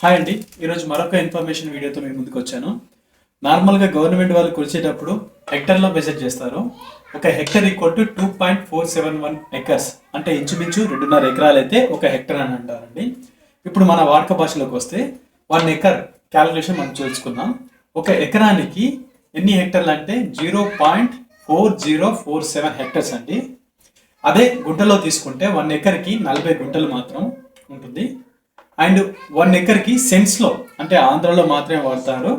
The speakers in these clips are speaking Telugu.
హాయ్ అండి, ఈరోజు మరొక ఇన్ఫర్మేషన్ వీడియోతో మేము ముందుకు వచ్చాను. నార్మల్గా గవర్నమెంట్ వాళ్ళు కొలిచేటప్పుడు హెక్టర్లో మెజర్ చేస్తారు. ఒక హెక్టర్ ఈక్వల్ టు 2.471 ఎకర్స్ అంటే ఇంచుమించు 2.5 ఎకరాలు అయితే ఒక హెక్టర్ అని అంటారండి. ఇప్పుడు మన వాడుక భాషలోకి వస్తే 1 ఎకర్ క్యాలిక్యులేషన్ మనం చూసుకుందాం. ఒక ఎకరానికి ఎన్ని హెక్టర్లు అంటే 0.4047 హెక్టర్స్ అండి. అదే గుంటలో తీసుకుంటే 1 ఎకర్కి 40 గుంటలు మాత్రం ఉంటుంది. అండ్ 1 ఎకర్కి సెంట్స్లో అంటే ఆంధ్రలో మాత్రమే వాడతారు.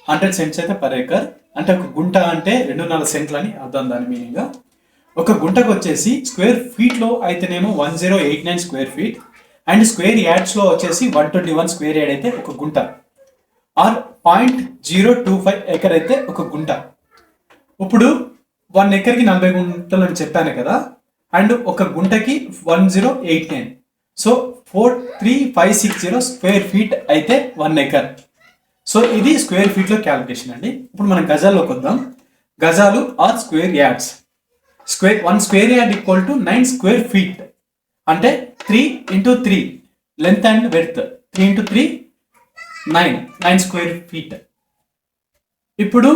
100 సెంట్స్ అయితే పర్ ఎకర్ అంటే ఒక గుంట అంటే 2.4 సెంట్లు అని అర్థం. దాని మీనింగ్ ఒక గుంటకు వచ్చేసి స్క్వేర్ ఫీట్లో అయితేనేమో 1089 స్క్వేర్ ఫీట్ అండ్ స్క్వేర్ యార్డ్స్లో వచ్చేసి 121 స్క్వేర్ యార్డ్ అయితే ఒక గుంట ఆర్ 0.025 ఎకర్ అయితే ఒక గుంట. ఇప్పుడు 1 ఎకర్కి 40 గుంటలు అని చెప్పాను కదా, అండ్ ఒక గుంటకి 1089, సో 43560 స్క్వేర్ ఫీట్ అయితే 1 ఎకర్. సో ఇది స్క్వేర్ ఫీట్లో క్యాలిక్యులేషన్ అండి. ఇప్పుడు మనం గజాల్లోకి వద్దాం. గజాలు or square yards. 1 square yard equal to 9 square feet అంటే 3 into 3 length and width 3 into 3 9 square feet. ఇప్పుడు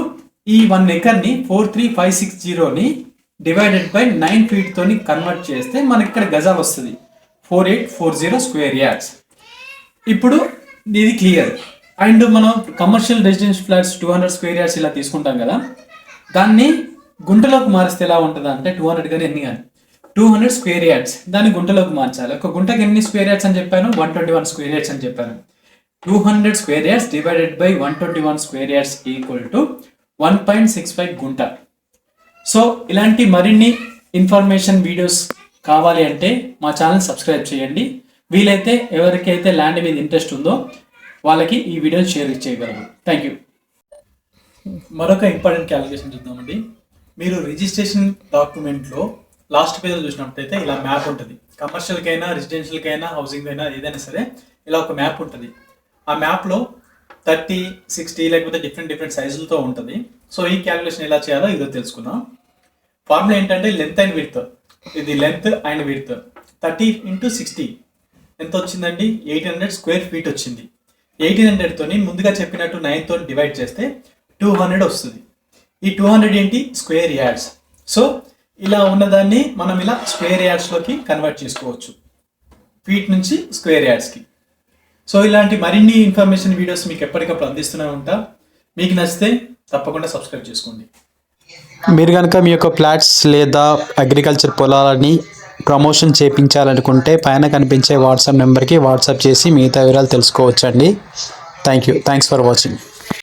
ఈ 1 ఎకర్ని 43560ని డివైడెడ్ బై 9 ఫీట్ తోని కన్వర్ట్ చేస్తే మనకి ఇక్కడ గజాలు వస్తుంది 4840 స్క్వేర్ యార్డ్స్. ఇప్పుడు ఇది క్లియర్. అండ్ మనం commercial residential flats 200 square yards ఇలా తీసుకుంటాం కదా, దాన్ని గుంటలోకి మారిస్తే ఎలా ఉంటుంది అంటే 200 కానీ ఎన్ని కానీ 200 స్క్వేర్ యార్డ్స్ దాన్ని గుంటలోకి మార్చాలి. ఒక గుంటకి ఎన్ని స్క్వేర్ యార్డ్స్ అని చెప్పాను, 121 స్క్వేర్ యార్డ్స్ అని చెప్పాను. 200 square yards divided by 121 square yards equal to 1.65 గుంట. సో ఇలాంటి మరిన్ని ఇన్ఫర్మేషన్ వీడియోస్ కావాలి అంటే మా ఛానల్ సబ్స్క్రైబ్ చేయండి. వీలైతే ఎవరికైతే ల్యాండ్ మీద ఇంట్రెస్ట్ ఉందో వాళ్ళకి ఈ వీడియోని షేర్ చేయగలరు. Thank you. మరొక ఇంపార్టెంట్ క్యాలిక్యులేషన్ చూద్దామండి. మీరు రిజిస్ట్రేషన్ డాక్యుమెంట్లో లాస్ట్ పేజ్లో చూసినట్టయితే ఇలా మ్యాప్ ఉంటుంది. కమర్షియల్కైనా రెసిడెన్షియల్కైనా హౌసింగ్ అయినా ఏదైనా సరే ఇలా ఒక మ్యాప్ ఉంటుంది. ఆ మ్యాప్లో 30, 60 లేకపోతే డిఫరెంట్ సైజులతో ఉంటుంది. సో ఈ క్యాలిక్యులేషన్ ఎలా చేయాలో ఈరోజు తెలుసుకుందాం. ఫార్ములా ఏంటంటే లెంత్ అండ్ విడ్త్. ఇది లెంత్ అండ్ విడ్త్ 30 into 60 ఎంత వచ్చిందండి, 800 స్క్వేర్ ఫీట్ వచ్చింది. 1800 తోని ముందుగా చెప్పినట్టు 9 తో డివైడ్ చేస్తే 200 వస్తుంది. ఈ 200 ఏంటి, స్క్వేర్ యార్డ్స్. సో ఇలా ఉన్నదాన్ని మనం ఇలా స్క్వేర్ యార్డ్స్లోకి కన్వర్ట్ చేసుకోవచ్చు, ఫీట్ నుంచి స్క్వేర్ యార్డ్స్కి. సో ఇలాంటి మరిన్ని ఇన్ఫర్మేషన్ వీడియోస్ మీకు ఎప్పటికప్పుడు అందిస్తూనే ఉంటా. మీకు నచ్చితే తప్పకుండా సబ్స్క్రైబ్ చేసుకోండి. మీరు కనుక మీ యొక్క ఫ్లాట్స్ లేదా అగ్రికల్చర్ పొలాలని ప్రమోషన్ చేయించాలనుకుంటే పైన కనిపించే వాట్సాప్ నెంబర్కి వాట్సాప్ చేసి మిగతా వివరాలు తెలుసుకోవచ్చండి. Thanks for watching.